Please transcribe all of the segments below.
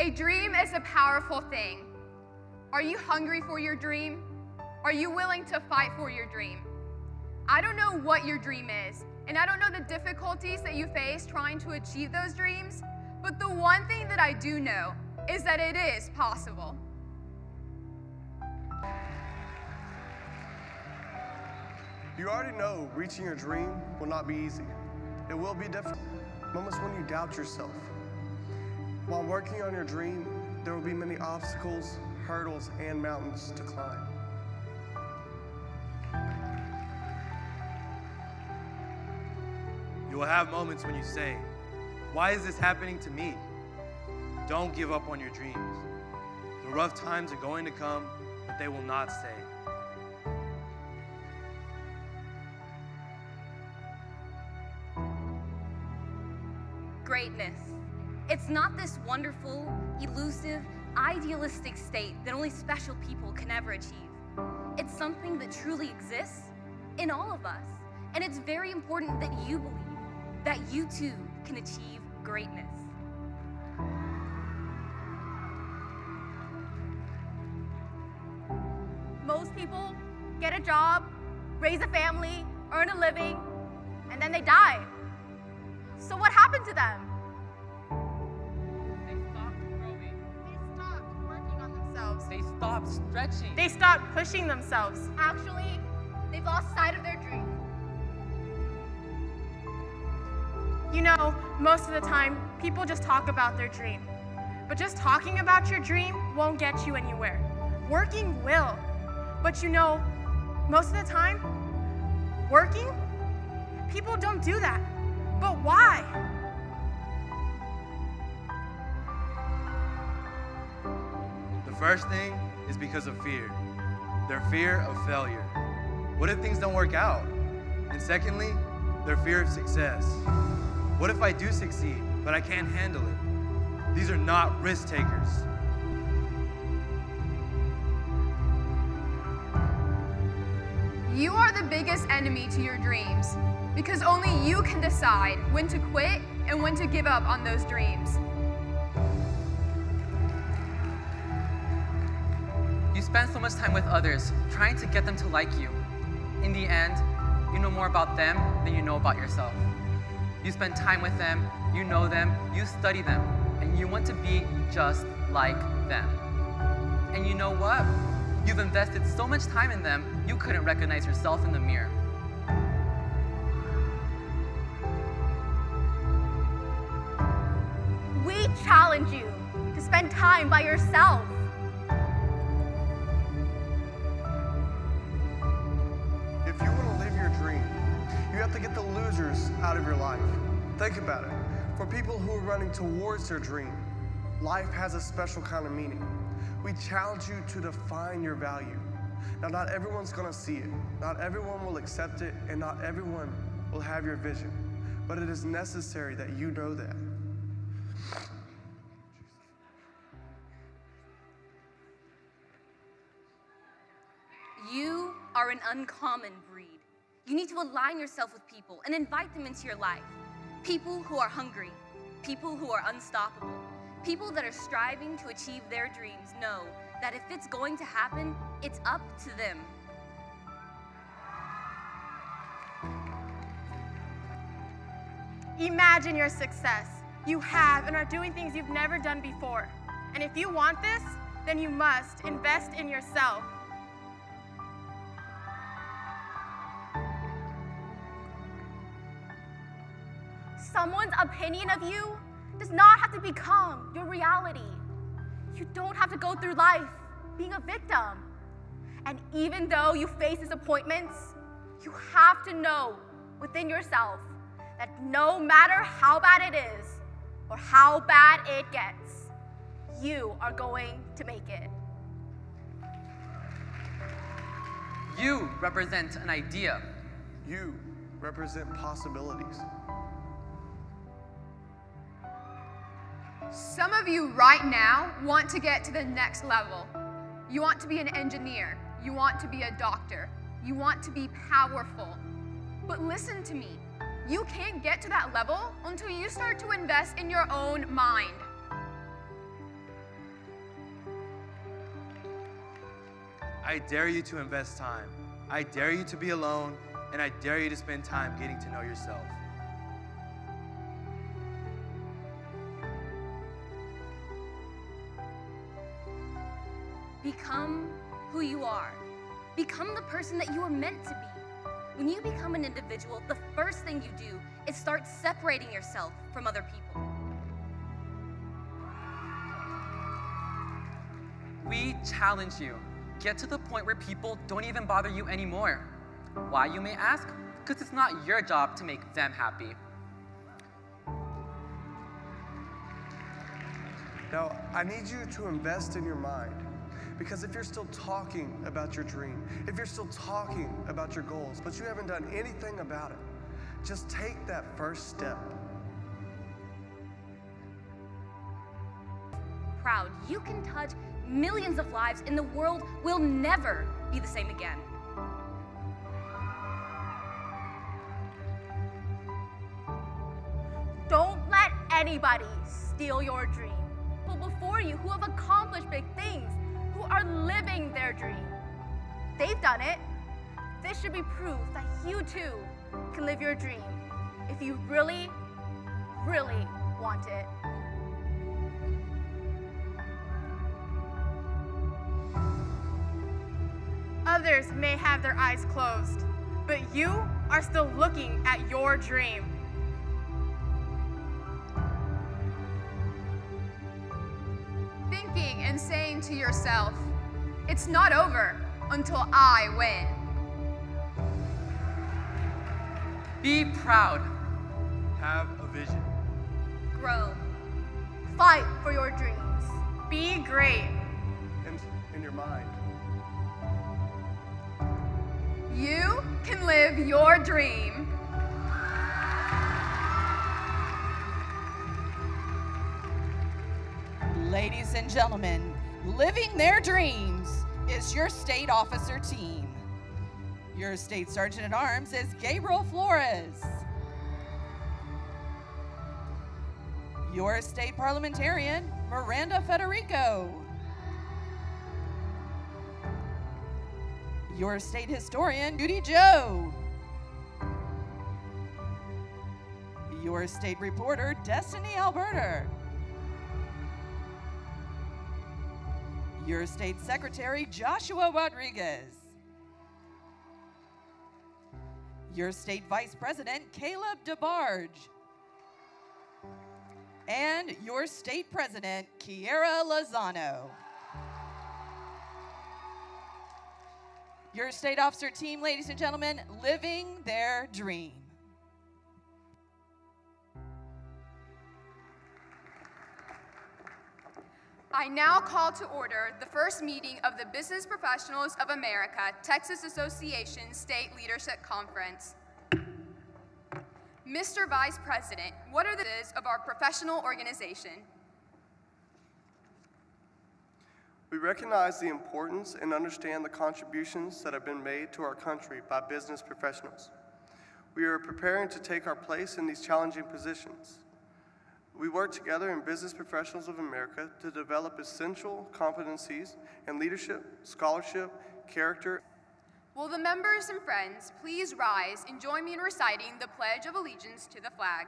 A dream is a powerful thing. Are you hungry for your dream? Are you willing to fight for your dream? I don't know what your dream is, and I don't know the difficulties that you face trying to achieve those dreams, but the one thing that I do know is that it is possible. You already know reaching your dream will not be easy. It will be difficult. Moments when you doubt yourself. While working on your dream, there will be many obstacles, hurdles, and mountains to climb. You will have moments when you say, "Why is this happening to me?" Don't give up on your dreams. The rough times are going to come, but they will not stay. Greatness. It's not this wonderful, elusive, idealistic state that only special people can ever achieve. It's something that truly exists in all of us. And it's very important that you believe that you too can achieve greatness. Most people get a job, raise a family, earn a living, and then they die. So what happened to them? They stopped growing. They stopped working on themselves. They stopped stretching. They stopped pushing themselves. Actually, they've lost sight of their dream. You know, most of the time, people just talk about their dream. But just talking about your dream won't get you anywhere. Working will. But you know, most of the time, working, people don't do that. But why? The first thing is because of fear. Their fear of failure. What if things don't work out? And secondly, their fear of success. What if I do succeed, but I can't handle it? These are not risk takers. You are the biggest enemy to your dreams because only you can decide when to quit and when to give up on those dreams. You spend so much time with others, trying to get them to like you. In the end, you know more about them than you know about yourself. You spend time with them, you know them, you study them, and you want to be just like them. And you know what? You've invested so much time in them, you couldn't recognize yourself in the mirror. We challenge you to spend time by yourself. If you want to live your dream, you have to get the losers out of your life. Think about it. For people who are running towards their dream, life has a special kind of meaning. We challenge you to define your value. Now, not everyone's gonna see it. Not everyone will accept it, and not everyone will have your vision. But it is necessary that you know that. You are an uncommon breed. You need to align yourself with people and invite them into your life. People who are hungry, people who are unstoppable, people that are striving to achieve their dreams know that if it's going to happen, it's up to them. Imagine your success. You have and are doing things you've never done before. And if you want this, then you must invest in yourself. Someone's opinion of you does not have to become your reality. You don't have to go through life being a victim. And even though you face disappointments, you have to know within yourself that no matter how bad it is or how bad it gets, you are going to make it. You represent an idea. You represent possibilities. Some of you right now want to get to the next level. You want to be an engineer. You want to be a doctor. You want to be powerful. But listen to me. You can't get to that level until you start to invest in your own mind. I dare you to invest time. I dare you to be alone, and I dare you to spend time getting to know yourself. Become who you are. Become the person that you are meant to be. When you become an individual, the first thing you do is start separating yourself from other people. We challenge you. Get to the point where people don't even bother you anymore. Why, you may ask? Because it's not your job to make them happy. Now, I need you to invest in your mind. Because if you're still talking about your dream, if you're still talking about your goals, but you haven't done anything about it, just take that first step. Proud, you can touch millions of lives, and the world will never be the same again. Don't let anybody steal your dream. People before you who have accomplished big things, who are living their dream. They've done it. This should be proof that you too can live your dream if you really, really want it. Others may have their eyes closed, but you are still looking at your dream. Thinking and saying to yourself, it's not over until I win. Be proud. Have a vision. Grow. Fight for your dreams. Be great. And in your mind. You can live your dream. Ladies and gentlemen, living their dreams is your state officer team. Your state sergeant at arms is Gabriel Flores. Your state parliamentarian, Miranda Federico. Your state historian, Judy Joe. Your state reporter, Destiny Alberta. Your state secretary, Joshua Rodriguez. Your state vice president, Caleb DeBarge. And your state president, Kiera Lozano. Your state officer team, ladies and gentlemen, living their dream. I now call to order the first meeting of the Business Professionals of America, Texas Association State Leadership Conference. Mr. Vice President, what are the needs of our professional organization? We recognize the importance and understand the contributions that have been made to our country by business professionals. We are preparing to take our place in these challenging positions. We work together in Business Professionals of America to develop essential competencies in leadership, scholarship, character. Will the members and friends please rise and join me in reciting the Pledge of Allegiance to the flag?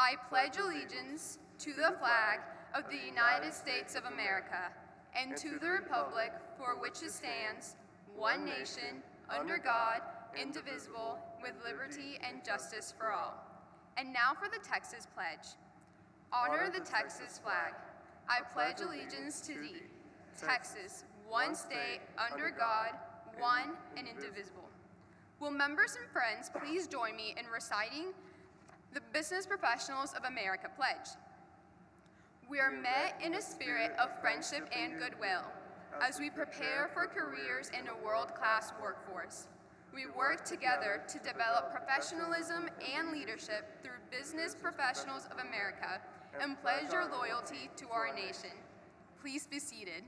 I pledge allegiance to the flag of the United States of America and to the republic for which it stands, one nation, under God, indivisible, with liberty and justice for all. And now for the Texas Pledge. Honor the Texas flag. I pledge allegiance to thee, Texas, one state, under God, one and indivisible. Will members and friends please join me in reciting the Business Professionals of America Pledge? We are met in a spirit of friendship and goodwill as we prepare for careers in a world-class workforce. We work together to develop professionalism and leadership through Business Professionals of America and pledge your loyalty to our nation. Please be seated.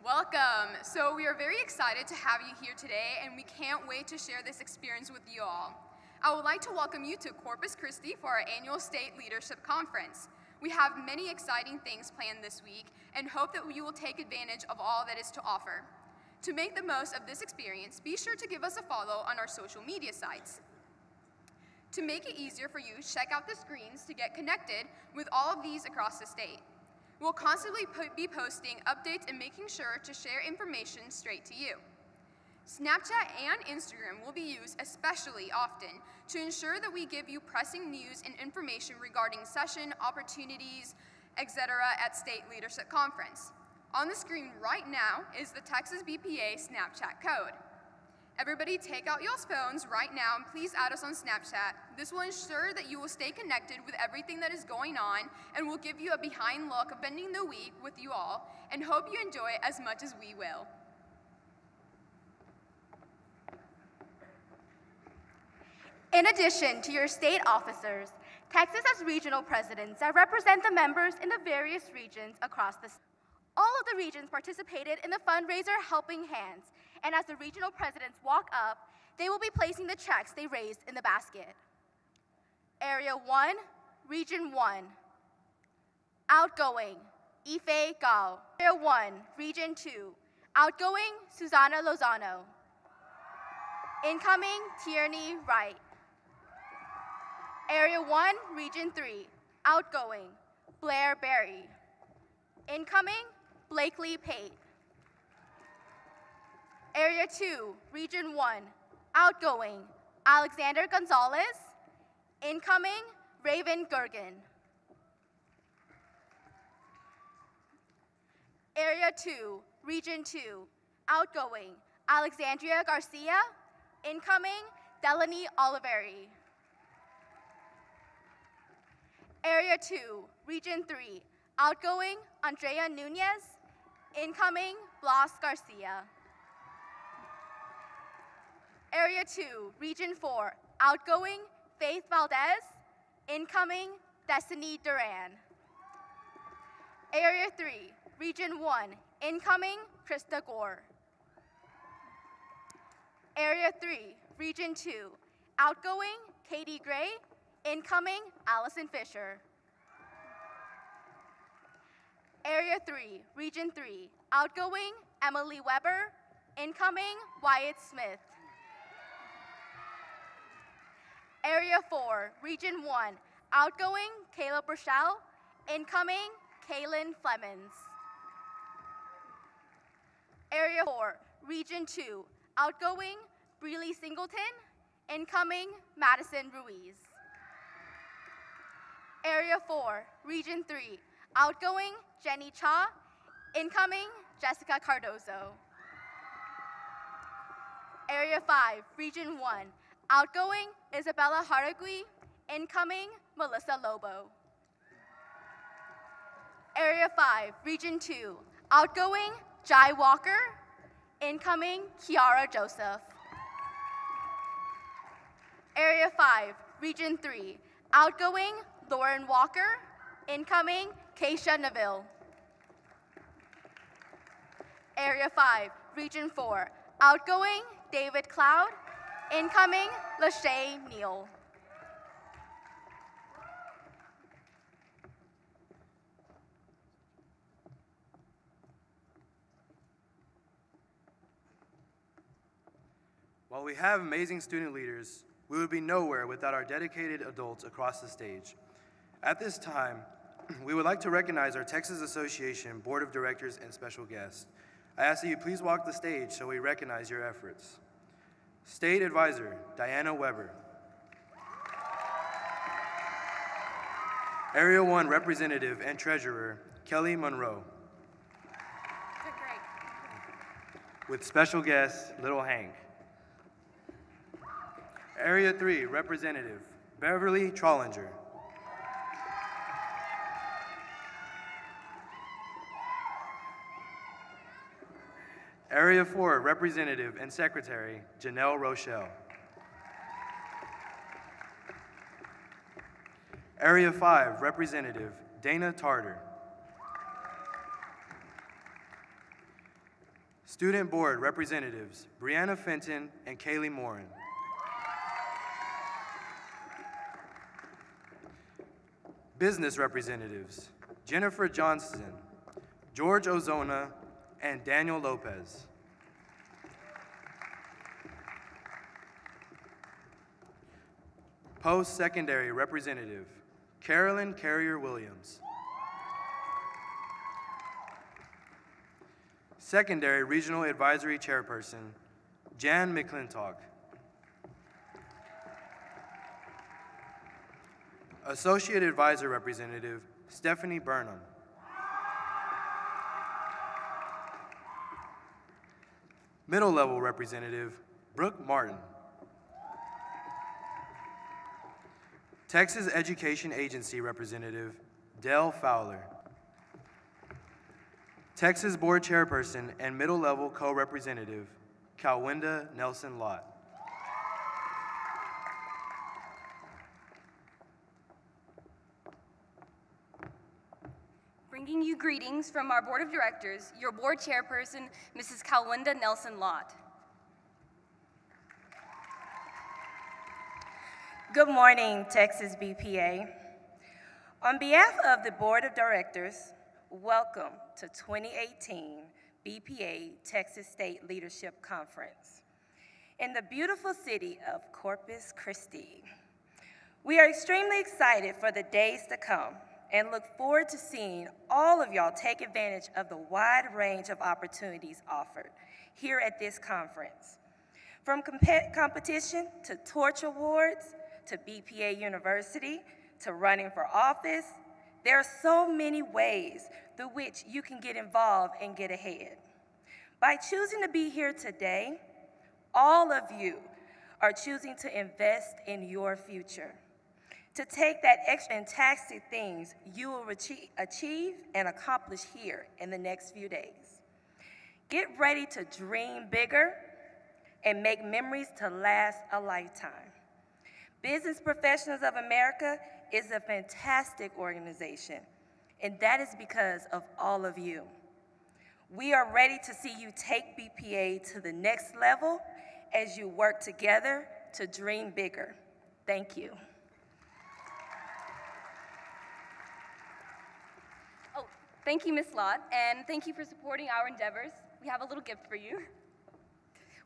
Welcome. So we are very excited to have you here today, and we can't wait to share this experience with you all. I would like to welcome you to Corpus Christi for our annual State Leadership Conference. We have many exciting things planned this week and hope that you will take advantage of all that is to offer. To make the most of this experience, be sure to give us a follow on our social media sites. To make it easier for you, check out the screens to get connected with all of these across the state. We'll constantly be posting updates and making sure to share information straight to you. Snapchat and Instagram will be used especially often to ensure that we give you pressing news and information regarding session, opportunities, etc. at State Leadership Conference. On the screen right now is the TexasBPA Snapchat code. Everybody take out your phones right now and please add us on Snapchat. This will ensure that you will stay connected with everything that is going on and will give you a behind look of ending the week with you all and hope you enjoy it as much as we will. In addition to your state officers, Texas has regional presidents that represent the members in the various regions across the state. All of the regions participated in the fundraiser Helping Hands, and as the regional presidents walk up, they will be placing the checks they raised in the basket. Area 1, Region 1. Outgoing, Ife Gao. Area 1, Region 2. Outgoing, Susana Lozano. Incoming, Tierney Wright. Area 1, Region 3. Outgoing, Blair Berry. Incoming, Blakely Pate. Area 2, Region 1. Outgoing, Alexander Gonzalez. Incoming, Raven Gergen. Area 2, Region 2. Outgoing, Alexandria Garcia. Incoming, Delaney Oliveri. Area 2, Region 3. Outgoing, Andrea Nunez. Incoming, Blas Garcia. Area 2, Region 4. Outgoing, Faith Valdez. Incoming, Destiny Duran. Area 3, Region 1. Incoming, Krista Gore. Area 3, Region 2. Outgoing, Katie Gray. Incoming, Allison Fisher. Area 3, Region 3. Outgoing, Emily Weber. Incoming, Wyatt Smith. Area 4, Region 1. Outgoing, Caleb Rochelle. Incoming, Kaylin Flemons. Area 4, Region 2. Outgoing, Breely Singleton. Incoming, Madison Ruiz. Area 4, Region 3. Outgoing, Jenny Cha. Incoming, Jessica Cardozo. Area 5, Region 1. Outgoing, Isabella Haragui. Incoming, Melissa Lobo. Area 5, Region 2. Outgoing, Jai Walker. Incoming, Kiara Joseph. Area 5, Region 3. Outgoing, Lauren Walker. Incoming, Keisha Neville. Area 5, Region 4. Outgoing, David Cloud. Incoming, Lachey Neal. While we have amazing student leaders, we would be nowhere without our dedicated adults across the stage. At this time, we would like to recognize our Texas Association Board of Directors and special guests. I ask that you please walk the stage so we recognize your efforts. State Advisor, Diana Weber. Area 1 Representative and Treasurer, Kelly Monroe. Good, great. With special guest, Little Hank. Area 3 Representative, Beverly Trollinger. Area 4 Representative and Secretary, Janelle Rochelle. Area 5 Representative, Dana Tarter. Student Board Representatives, Brianna Fenton and Kaylee Morin. Business representatives, Jennifer Johnston, George Ozona, and Daniel Lopez. Post-secondary representative, Carolyn Carrier-Williams. Secondary Regional Advisory Chairperson, Jan McClintock. Associate Advisor Representative, Stephanie Burnham. Middle Level Representative, Brooke Martin. Texas Education Agency Representative, Dell Fowler. Texas Board Chairperson and Middle Level Co-Representative, Calwinda Nelson Lott. Bringing you greetings from our Board of Directors, your Board Chairperson, Mrs. Calwinda Nelson Lott. Good morning, Texas BPA. On behalf of the Board of Directors, welcome to 2018 BPA Texas State Leadership Conference in the beautiful city of Corpus Christi. We are extremely excited for the days to come and look forward to seeing all of y'all take advantage of the wide range of opportunities offered here at this conference. From competition to torch awards, to BPA University, to running for office, there are so many ways through which you can get involved and get ahead. By choosing to be here today, all of you are choosing to invest in your future, to take that extra fantastic things you will achieve and accomplish here in the next few days. Get ready to dream bigger and make memories to last a lifetime. Business Professionals of America is a fantastic organization, and that is because of all of you. We are ready to see you take BPA to the next level as you work together to dream bigger. Thank you. Oh, thank you, Ms. Lott, and thank you for supporting our endeavors. We have a little gift for you.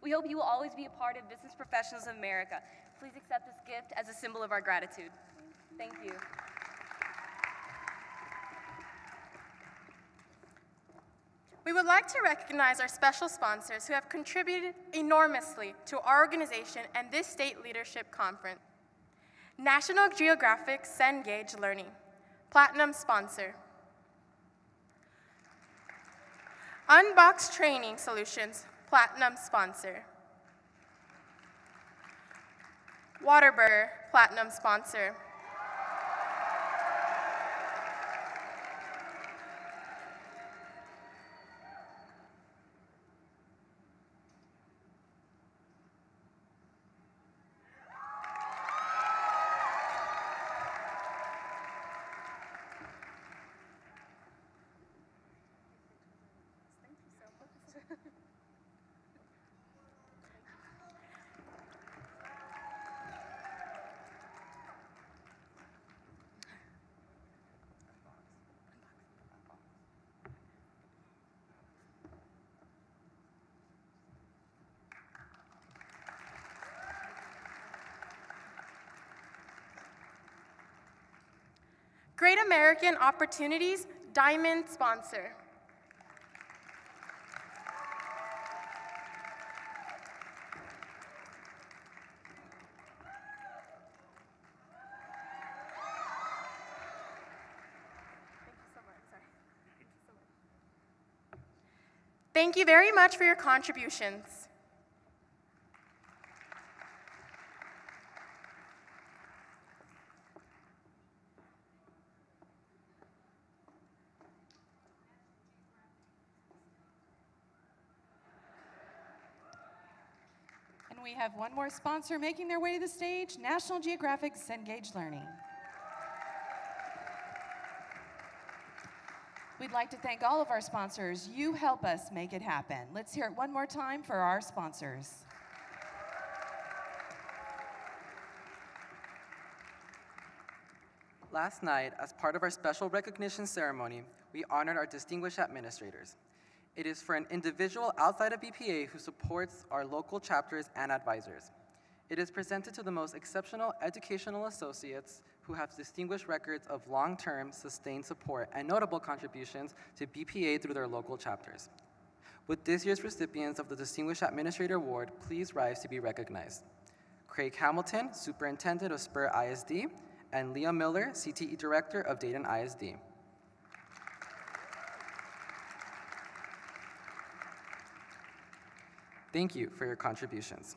We hope you will always be a part of Business Professionals of America. Please accept this gift as a symbol of our gratitude. Thank you. We would like to recognize our special sponsors who have contributed enormously to our organization and this state leadership conference. National Geographic Cengage Learning, Platinum Sponsor. Unbox Training Solutions, Platinum Sponsor. Whataburger, Platinum Sponsor. Great American Opportunities, Diamond Sponsor. Thank you very much for your contributions. And we have one more sponsor making their way to the stage, National Geographic Cengage Learning. We'd like to thank all of our sponsors. You help us make it happen. Let's hear it one more time for our sponsors. Last night, as part of our special recognition ceremony, we honored our distinguished administrators. It is for an individual outside of BPA who supports our local chapters and advisors. It is presented to the most exceptional educational associates who have distinguished records of long-term, sustained support and notable contributions to BPA through their local chapters. Would this year's recipients of the Distinguished Administrator Award please rise to be recognized? Craig Hamilton, Superintendent of Spur ISD, and Leah Miller, CTE Director of Dayton ISD. Thank you for your contributions.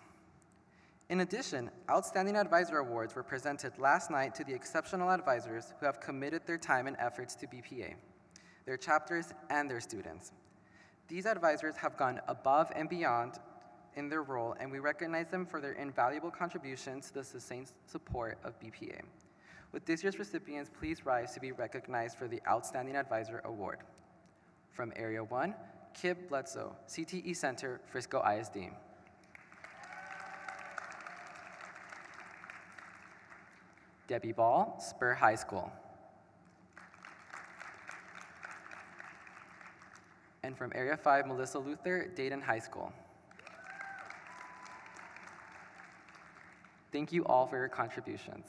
In addition, Outstanding Advisor Awards were presented last night to the exceptional advisors who have committed their time and efforts to BPA, their chapters, and their students. These advisors have gone above and beyond in their role, and we recognize them for their invaluable contributions to the sustained support of BPA. Would this year's recipients please rise to be recognized for the Outstanding Advisor Award? From Area 1, Kib Bledsoe, CTE Center, Frisco ISD. Debbie Ball, Spur High School. And from Area 5, Melissa Luther, Dayton High School. Thank you all for your contributions.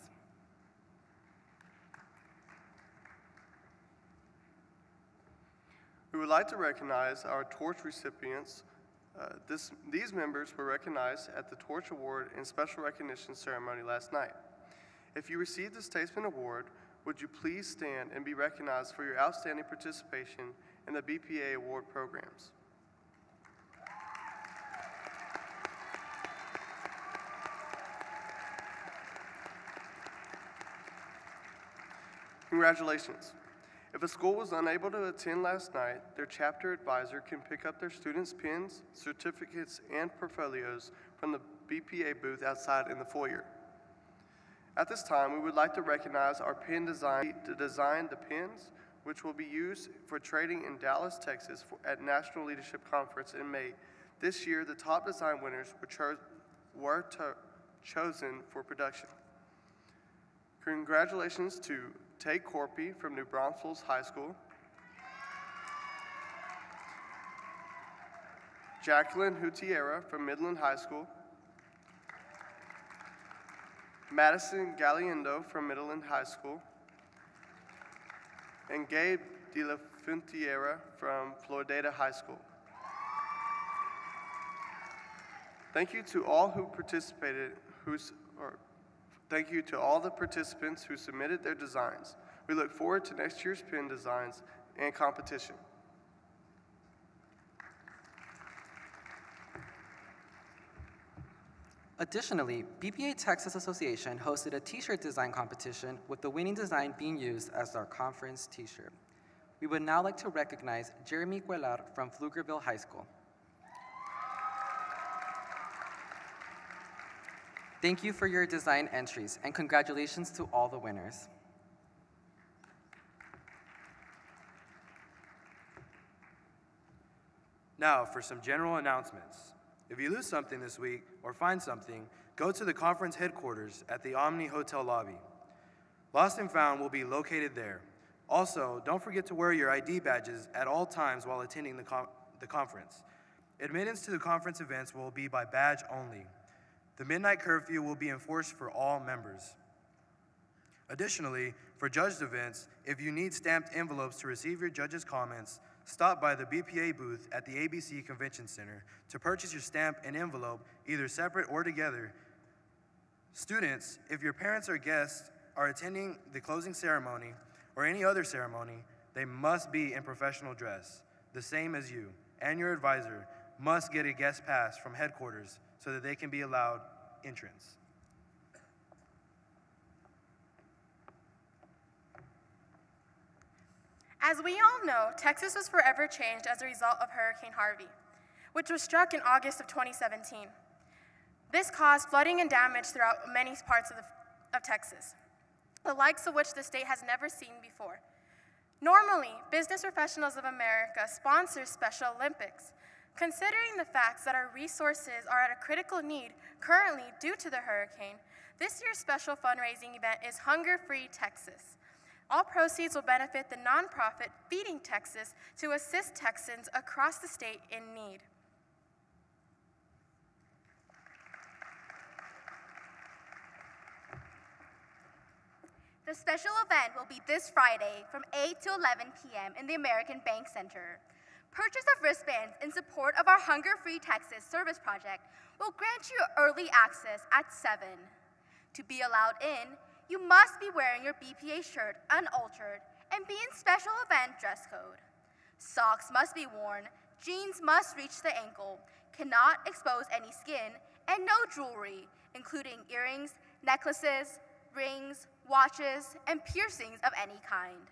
We would like to recognize our torch recipients. These members were recognized at the Torch Award and Special Recognition Ceremony last night. If you received the Statesman Award, would you please stand and be recognized for your outstanding participation in the BPA Award programs? Congratulations. If a school was unable to attend last night, their chapter advisor can pick up their students' pins, certificates, and portfolios from the BPA booth outside in the foyer. At this time, we would like to recognize our pin design to design the pins, which will be used for trading in Dallas, Texas at National Leadership Conference in May. This year, the top design winners were chosen for production. Congratulations to Tay Corpy from New Braunfels High School, Jacqueline Hutiera from Midland High School, Madison Galiendo from Midland High School, and Gabe De La Funtiera from Floridata High School. Thank you to all who participated, thank you to all the participants who submitted their designs. We look forward to next year's pin designs and competition. Additionally, BPA Texas Association hosted a t-shirt design competition with the winning design being used as our conference t-shirt. We would now like to recognize Jeremy Cuellar from Pflugerville High School. Thank you for your design entries, and congratulations to all the winners. Now for some general announcements. If you lose something this week or find something, go to the conference headquarters at the Omni Hotel lobby. Lost and Found will be located there. Also, don't forget to wear your ID badges at all times while attending the conference. Admittance to the conference events will be by badge only. The midnight curfew will be enforced for all members. Additionally, for judged events, if you need stamped envelopes to receive your judge's comments, stop by the BPA booth at the ABC Convention Center to purchase your stamp and envelope, either separate or together. Students, if your parents or guests are attending the closing ceremony or any other ceremony, they must be in professional dress, the same as you, and your advisor must get a guest pass from headquarters so that they can be allowed entrance. As we all know, Texas was forever changed as a result of Hurricane Harvey, which was struck in August of 2017. This caused flooding and damage throughout many parts of Texas, the likes of which the state has never seen before. Normally, Business Professionals of America sponsors Special Olympics. Considering the facts that our resources are at a critical need currently due to the hurricane, this year's special fundraising event is Hunger Free Texas. All proceeds will benefit the nonprofit Feeding Texas to assist Texans across the state in need. The special event will be this Friday from 8 to 11 p.m. in the American Bank Center. Purchase of wristbands in support of our Hunger-Free Texas service project will grant you early access at 7. To be allowed in, you must be wearing your BPA shirt unaltered and be in special event dress code. Socks must be worn, jeans must reach the ankle, cannot expose any skin, and no jewelry, including earrings, necklaces, rings, watches, and piercings of any kind.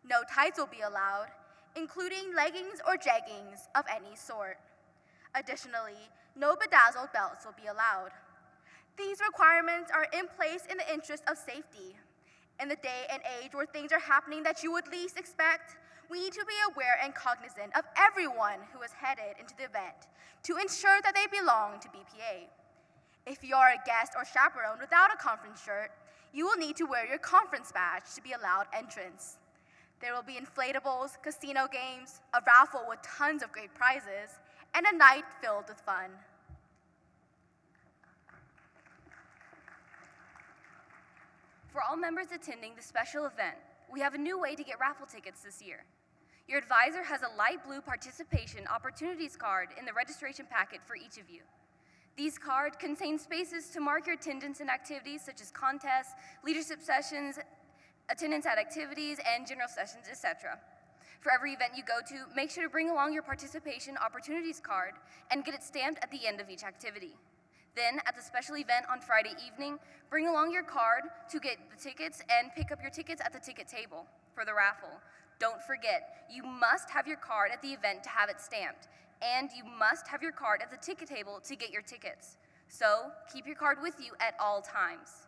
No tights will be allowed, including leggings or jeggings of any sort. Additionally, no bedazzled belts will be allowed. These requirements are in place in the interest of safety. In the day and age where things are happening that you would least expect, we need to be aware and cognizant of everyone who is headed into the event to ensure that they belong to BPA. If you are a guest or chaperone without a conference shirt, you will need to wear your conference badge to be allowed entrance. There will be inflatables, casino games, a raffle with tons of great prizes, and a night filled with fun. For all members attending the special event, we have a new way to get raffle tickets this year. Your advisor has a light blue participation opportunities card in the registration packet for each of you. These cards contain spaces to mark your attendance in activities such as contests, leadership sessions, attendance at activities, and general sessions, etc. For every event you go to, make sure to bring along your participation opportunities card and get it stamped at the end of each activity. Then, at the special event on Friday evening, bring along your card to get the tickets and pick up your tickets at the ticket table for the raffle. Don't forget, you must have your card at the event to have it stamped, and you must have your card at the ticket table to get your tickets. So, keep your card with you at all times.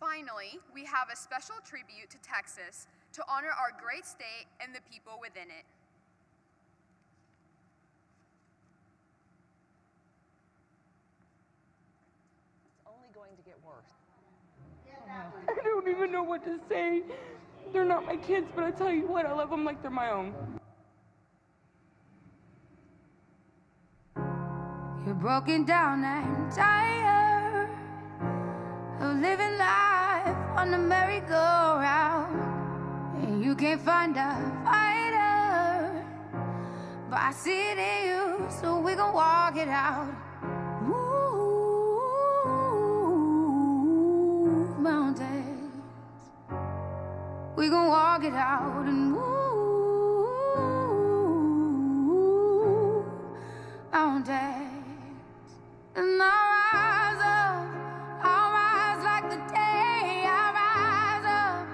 Finally, we have a special tribute to Texas to honor our great state and the people within it. It's only going to get worse. I don't even know what to say. They're not my kids, but I tell you what, I love them like they're my own. You're broken down and tired of living life on the merry-go-round. And you can't find a fighter, but I see it in you, so we gon' walk it out. Move mountains, we gon' walk it out and move mountains. And I'll rise like the day. I'll rise up,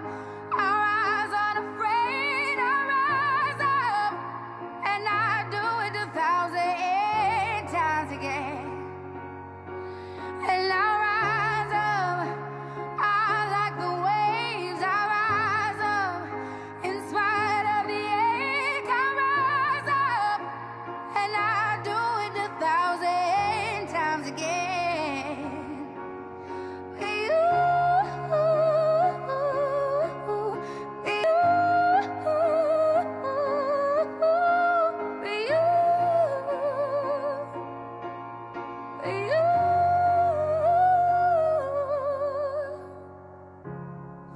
I'll rise unafraid. I'll rise up, and I'll do it 1,000 times again. And I'll rise up, I'll like the waves. I'll rise up, in spite of the ache. I'll rise up, and I'll do it 1,000 times again.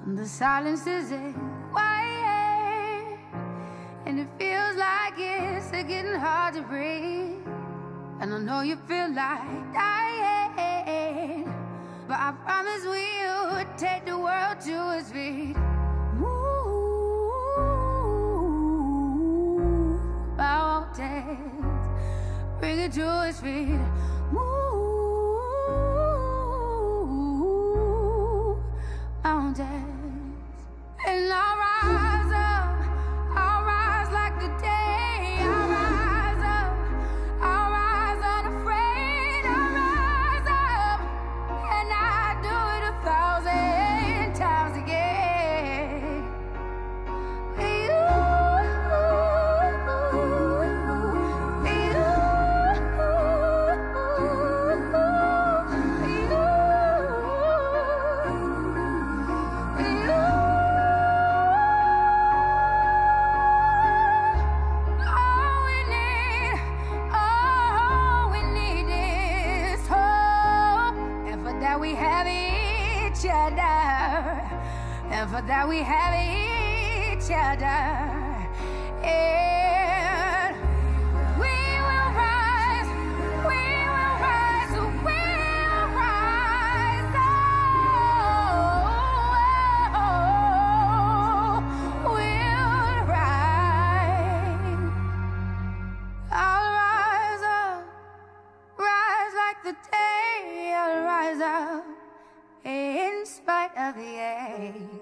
The silence isn't quiet, and it feels like it's getting hard to breathe. And I know you feel like dying, but I promise we'll take the world to its feet. Move mountains, bring it to its feet. Move mountains. And I'll rise up, I'll rise like the day. I'll rise up, I'll rise unafraid. I'll rise up, and I'll do it 1,000 times again. each other, and for that we have each other. And we will rise, we will rise, we will rise. Oh, we'll rise. I'll rise up, rise like the day. I'll rise up in spite of the ache.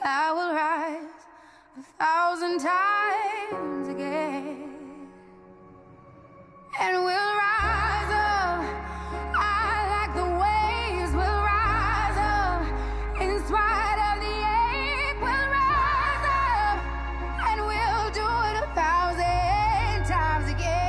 I will rise 1,000 times again. And we'll rise up, I like the waves. We'll rise up, in spite of the ache. We'll rise up, and we'll do it 1,000 times again.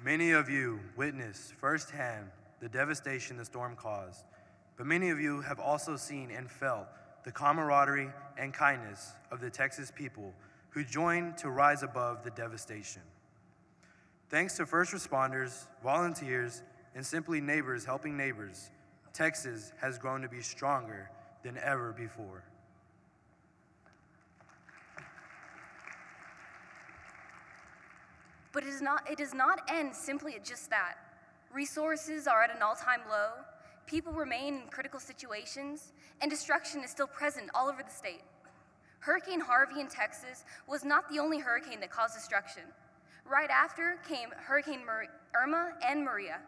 Many of you witnessed firsthand the devastation the storm caused, but many of you have also seen and felt the camaraderie and kindness of the Texas people who joined to rise above the devastation. Thanks to first responders, volunteers, and simply neighbors helping neighbors, Texas has grown to be stronger than ever before. But it does not end simply at just that. Resources are at an all-time low, people remain in critical situations, and destruction is still present all over the state. Hurricane Harvey in Texas was not the only hurricane that caused destruction. Right after came Hurricane Irma and Maria.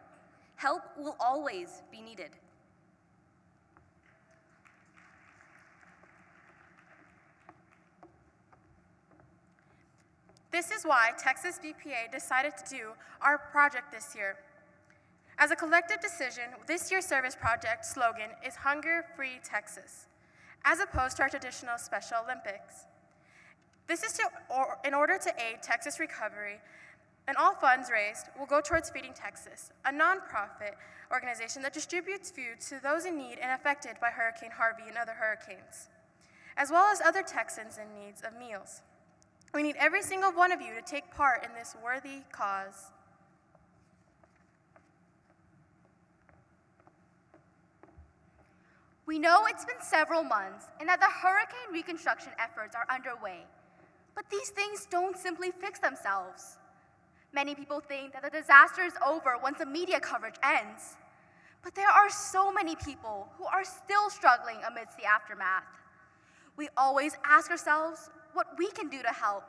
Help will always be needed. This is why TexasBPA decided to do our project this year. As a collective decision, this year's service project slogan is Hunger-Free Texas, as opposed to our traditional Special Olympics. This is in order to aid Texas recovery, and all funds raised will go towards Feeding Texas, a nonprofit organization that distributes food to those in need and affected by Hurricane Harvey and other hurricanes, as well as other Texans in need of meals. We need every single one of you to take part in this worthy cause. We know it's been several months and that the hurricane reconstruction efforts are underway. But these things don't simply fix themselves. Many people think that the disaster is over once the media coverage ends. But there are so many people who are still struggling amidst the aftermath. We always ask ourselves what we can do to help.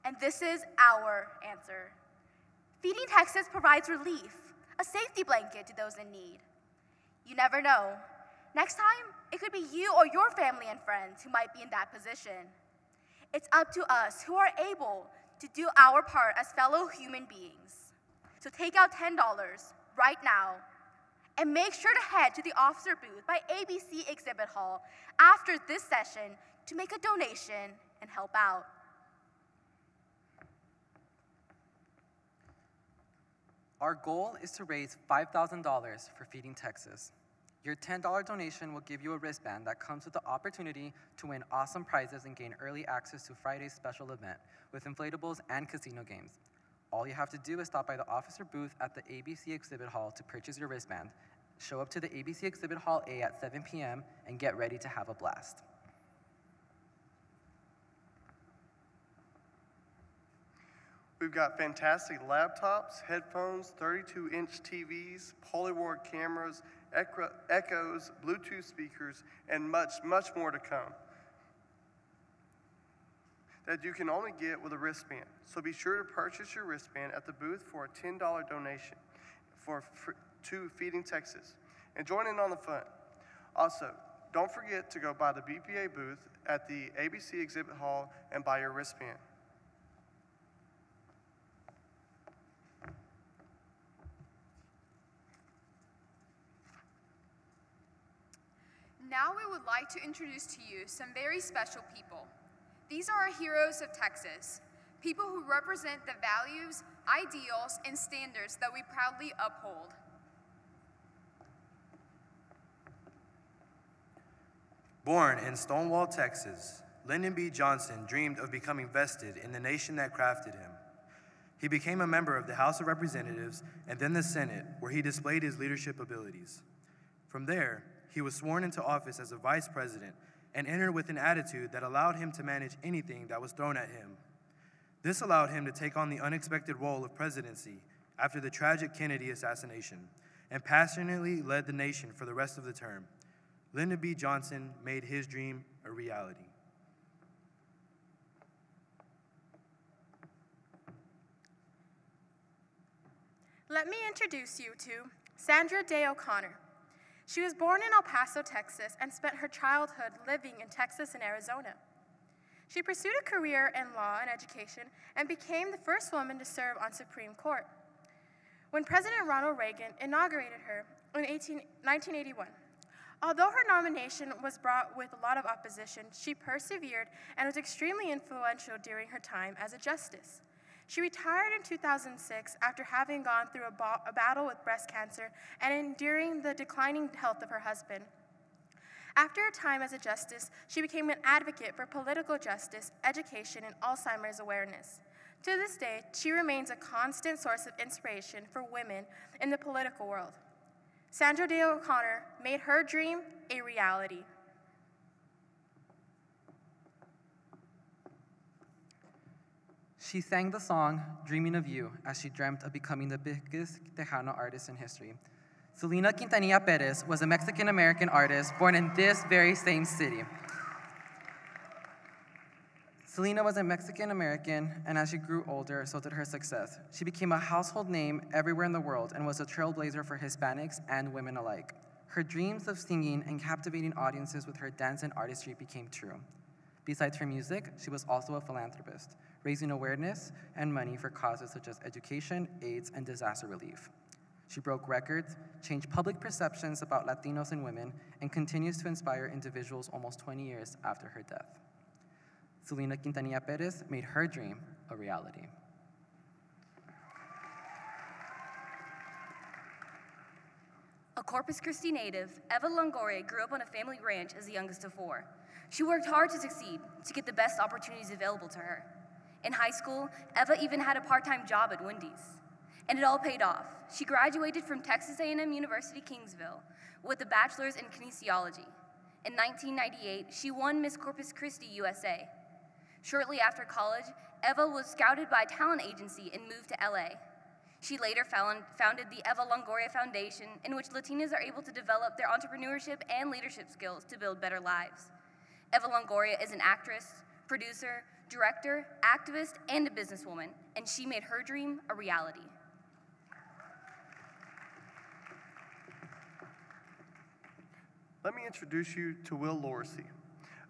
And this is our answer. Feeding Texas provides relief, a safety blanket to those in need. You never know. Next time, it could be you or your family and friends who might be in that position. It's up to us who are able to do our part as fellow human beings. So take out $10 right now and make sure to head to the officer booth by ABC Exhibit Hall after this session to make a donation and help out. Our goal is to raise $5,000 for Feeding Texas. Your $10 donation will give you a wristband that comes with the opportunity to win awesome prizes and gain early access to Friday's special event with inflatables and casino games. All you have to do is stop by the officer booth at the ABC Exhibit Hall to purchase your wristband. Show up to the ABC Exhibit Hall A at 7 p.m. and get ready to have a blast. We've got fantastic laptops, headphones, 32-inch TVs, Polyward cameras, echoes, Bluetooth speakers, and much, much more to come that you can only get with a wristband. So be sure to purchase your wristband at the booth for a $10 donation to Feeding Texas and join in on the fun. Also, Don't forget to go by the BPA booth at the ABC Exhibit Hall and buy your wristband. Now we would like to introduce to you some very special people. These are our heroes of Texas, people who represent the values, ideals, and standards that we proudly uphold. Born in Stonewall, Texas, Lyndon B. Johnson dreamed of becoming vested in the nation that crafted him. He became a member of the House of Representatives and then the Senate, where he displayed his leadership abilities. From there, he was sworn into office as a vice president and entered with an attitude that allowed him to manage anything that was thrown at him. This allowed him to take on the unexpected role of presidency after the tragic Kennedy assassination and passionately led the nation for the rest of the term. Lyndon B. Johnson made his dream a reality. Let me introduce you to Sandra Day O'Connor. She was born in El Paso, Texas, and spent her childhood living in Texas and Arizona. She pursued a career in law and education and became the first woman to serve on Supreme Court when President Ronald Reagan inaugurated her in 1981. Although her nomination was brought with a lot of opposition, she persevered and was extremely influential during her time as a justice. She retired in 2006 after having gone through a battle with breast cancer and enduring the declining health of her husband. After her time as a justice, she became an advocate for political justice, education, and Alzheimer's awareness. To this day, she remains a constant source of inspiration for women in the political world. Sandra Day O'Connor made her dream a reality. She sang the song Dreaming of You as she dreamt of becoming the biggest Tejano artist in history. Selena Quintanilla Perez was a Mexican-American artist born in this very same city. Selena was a Mexican-American, and as she grew older, so did her success. She became a household name everywhere in the world and was a trailblazer for Hispanics and women alike. Her dreams of singing and captivating audiences with her dance and artistry became true. Besides her music, she was also a philanthropist, raising awareness and money for causes such as education, AIDS, and disaster relief. She broke records, changed public perceptions about Latinos and women, and continues to inspire individuals almost 20 years after her death. Selena Quintanilla Perez made her dream a reality. A Corpus Christi native, Eva Longoria grew up on a family ranch as the youngest of four. She worked hard to succeed, to get the best opportunities available to her. In high school, Eva even had a part-time job at Wendy's. And it all paid off. She graduated from Texas A&M University, Kingsville, with a bachelor's in kinesiology. In 1998, she won Miss Corpus Christi USA. Shortly after college, Eva was scouted by a talent agency and moved to LA. She later founded the Eva Longoria Foundation, in which Latinas are able to develop their entrepreneurship and leadership skills to build better lives. Eva Longoria is an actress, producer, director, activist, and a businesswoman, and she made her dream a reality. Let me introduce you to Will Lorsey,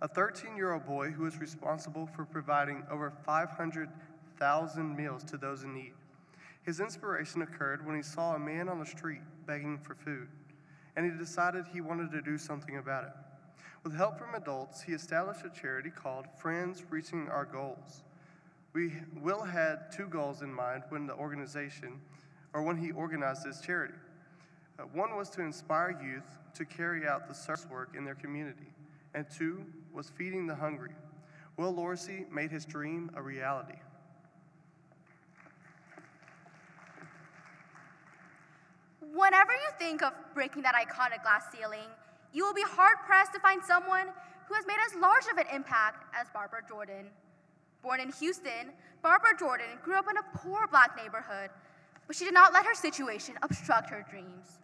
a 13-year-old boy who is responsible for providing over 500,000 meals to those in need. His inspiration occurred when he saw a man on the street begging for food, and he decided he wanted to do something about it. With help from adults, he established a charity called Friends Reaching Our Goals. Will had two goals in mind when he organized this charity. One was to inspire youth to carry out the service work in their community, and two was feeding the hungry. Will Lorsey made his dream a reality. Whenever you think of breaking that iconic glass ceiling, you will be hard-pressed to find someone who has made as large of an impact as Barbara Jordan. Born in Houston, Barbara Jordan grew up in a poor Black neighborhood, but she did not let her situation obstruct her dreams.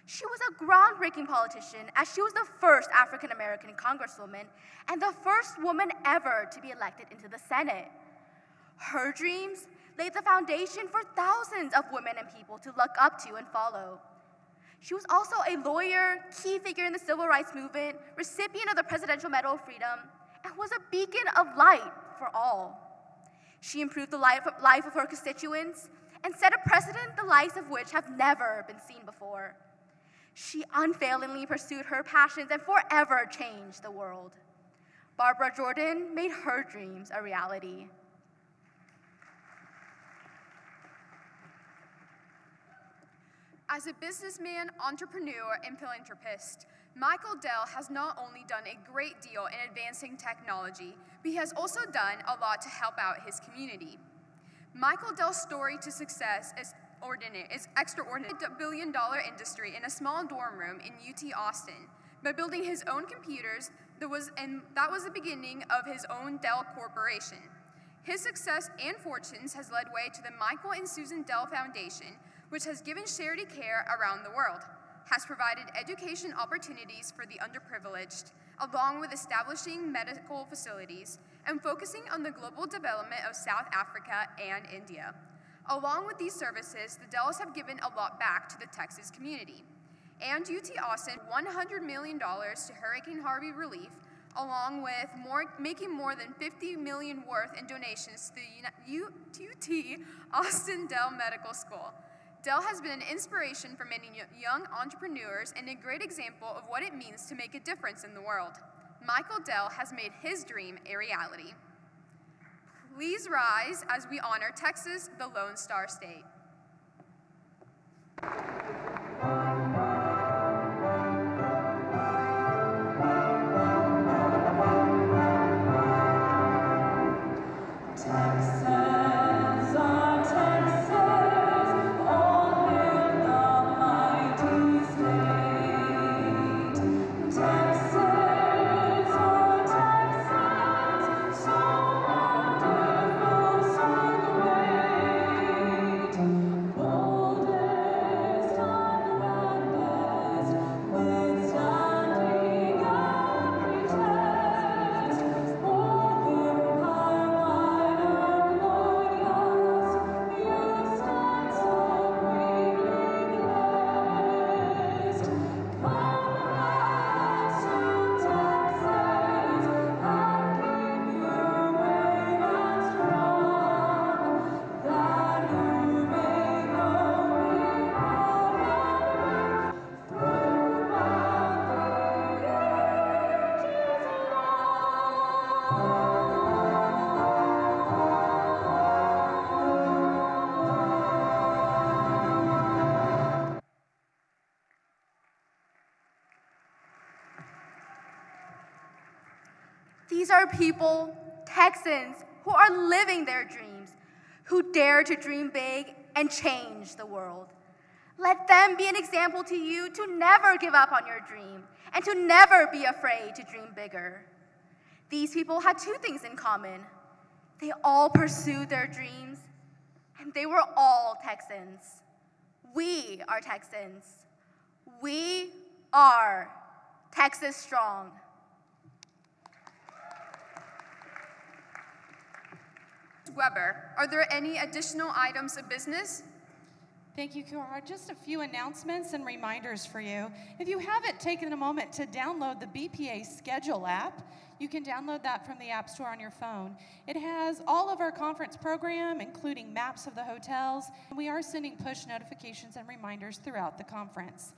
She was a groundbreaking politician, as she was the first African-American congresswoman and the first woman ever to be elected into the Senate. Her dreams laid the foundation for thousands of women and people to look up to and follow. She was also a lawyer, key figure in the civil rights movement, recipient of the Presidential Medal of Freedom, and was a beacon of light for all. She improved the life of her constituents and set a precedent the likes of which have never been seen before. She unfailingly pursued her passions and forever changed the world. Barbara Jordan made her dreams a reality. As a businessman, entrepreneur, and philanthropist, Michael Dell has not only done a great deal in advancing technology, but he has also done a lot to help out his community. Michael Dell's story to success is extraordinary. A billion-dollar industry in a small dorm room in UT Austin by building his own computers. That was the beginning of his own Dell Corporation. His success and fortunes has led way to the Michael and Susan Dell Foundation, which has given charity care around the world, has provided education opportunities for the underprivileged, along with establishing medical facilities and focusing on the global development of South Africa and India. Along with these services, the Dells have given a lot back to the Texas community. And UT Austin, $100 million to Hurricane Harvey relief, along with making more than $50 million worth in donations to the UT Austin Dell Medical School. Dell has been an inspiration for many young entrepreneurs and a great example of what it means to make a difference in the world. Michael Dell has made his dream a reality. Please rise as we honor Texas, the Lone Star State. These are people, Texans, who are living their dreams, who dare to dream big and change the world. Let them be an example to you to never give up on your dream and to never be afraid to dream bigger. These people had two things in common. They all pursued their dreams, and they were all Texans. We are Texans. We are Texas Strong. Weber, are there any additional items of business? Thank you, Kiara. Just a few announcements and reminders for you. If you haven't taken a moment to download the BPA Schedule app, you can download that from the App Store on your phone. It has all of our conference program, including maps of the hotels. We are sending push notifications and reminders throughout the conference.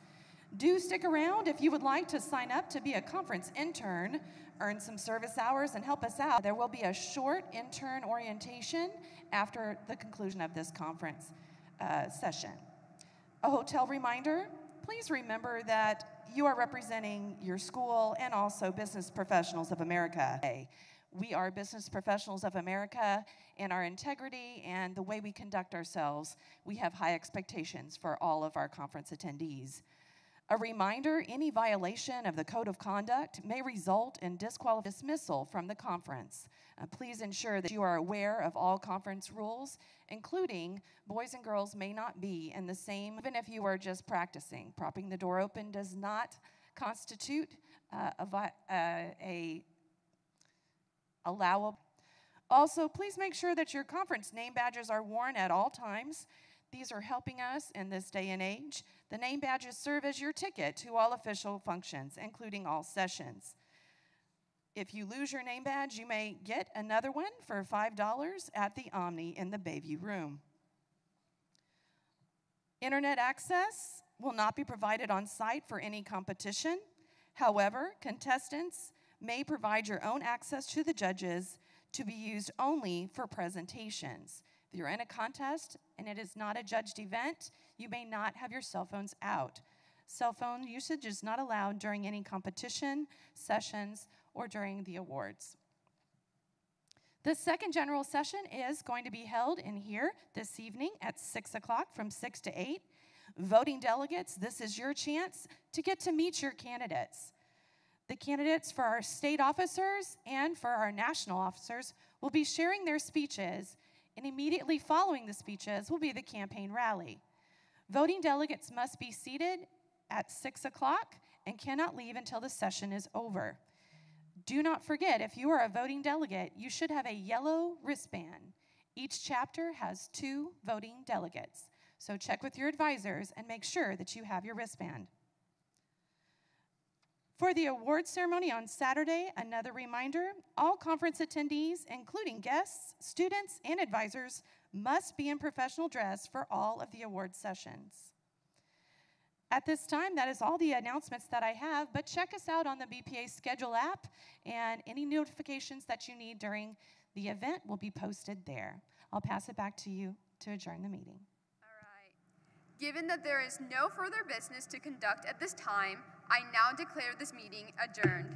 Do stick around if you would like to sign up to be a conference intern, earn some service hours, and help us out. There will be a short intern orientation after the conclusion of this conference session. A hotel reminder, please remember that you are representing your school and also Business Professionals of America. We are Business Professionals of America, and our integrity and the way we conduct ourselves, we have high expectations for all of our conference attendees. A reminder, any violation of the Code of Conduct may result in dismissal from the conference. Please ensure that you are aware of all conference rules, including boys and girls may not be in the same, even if you are just practicing. Propping the door open does not constitute allowable. Also, please make sure that your conference name badges are worn at all times. These are helping us in this day and age. The name badges serve as your ticket to all official functions, including all sessions. If you lose your name badge, you may get another one for $5 at the Omni in the Bayview room. Internet access will not be provided on site for any competition. However, contestants may provide your own access to the judges to be used only for presentations. If you're in a contest and it is not a judged event, you may not have your cell phones out. Cell phone usage is not allowed during any competition, sessions, or during the awards. The second general session is going to be held in here this evening at 6 o'clock from 6 to 8. Voting delegates, this is your chance to get to meet your candidates. The candidates for our state officers and for our national officers will be sharing their speeches, and immediately following the speeches will be the campaign rally. Voting delegates must be seated at 6 o'clock and cannot leave until the session is over. Do not forget, if you are a voting delegate, you should have a yellow wristband. Each chapter has 2 voting delegates. So check with your advisors and make sure that you have your wristband. For the award ceremony on Saturday, another reminder, all conference attendees, including guests, students, and advisors, must be in professional dress for all of the award sessions. At this time, that is all the announcements that I have, but check us out on the BPA schedule app, and any notifications that you need during the event will be posted there. I'll pass it back to you to adjourn the meeting. All right. Given that there is no further business to conduct at this time, I now declare this meeting adjourned.